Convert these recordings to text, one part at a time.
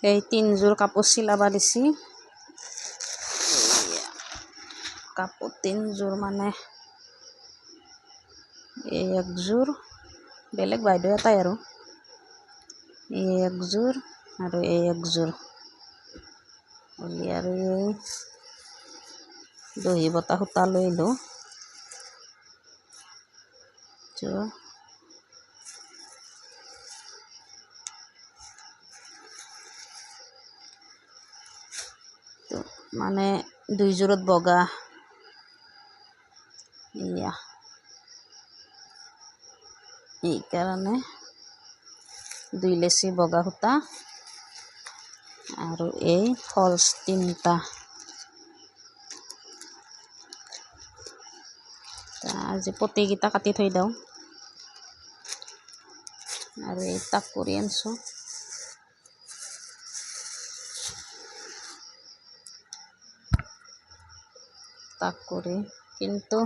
এই 3 যোৰ কাপোৰ চিলাবা দিছি কাপোৰ 3 যোৰ মানে এই 1 যোৰ বেলেগ বাইদেউ এটাই আৰু এই 1 যোৰ আৰু এই 1 যোৰ আৰু এই দহি বতা সূতা লৈ লওঁ তো মানে 2 যোৰত বগা ইয়া এই কাৰণে 2 লেচি বগা সূতা আৰু এই ফলস 3টা আজি পতিকেইটা কাটি থৈ দিওঁ আৰু এই তাক কৰি আনছো তাক কৰি কিন্তু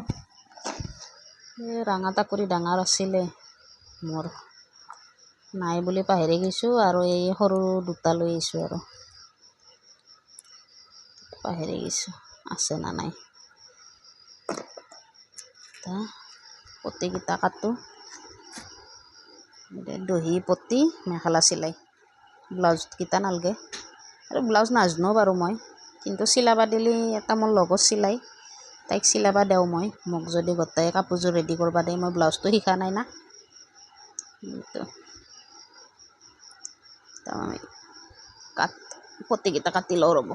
এই ৰাঙা তাকৰি ডাঙৰ আছিলে মোৰ নাই বুলি পাহৰি গৈছোঁ আৰু এই সৰু দুটা লৈ আহিছোঁ আৰু পাহৰি গৈছোঁ আছে না নাই পতিকেইটা কাটো দহি পতি মেখেলা চিলাই ব্লাউজকেইটা নালগে আৰু ব্লাউজ নাজনো বাৰু মই কিন্তু চিলাবা দিলে এটা মোৰ লগত চিলাই তাইক চিলাবা দেওঁ মই মোক যদি গোটেই কাপোৰযোৰ ৰেডি কৰবা দেই মই ব্লাউজটো শিকা নাই না পতিকেইটা কাটি লওঁ ৰ'ব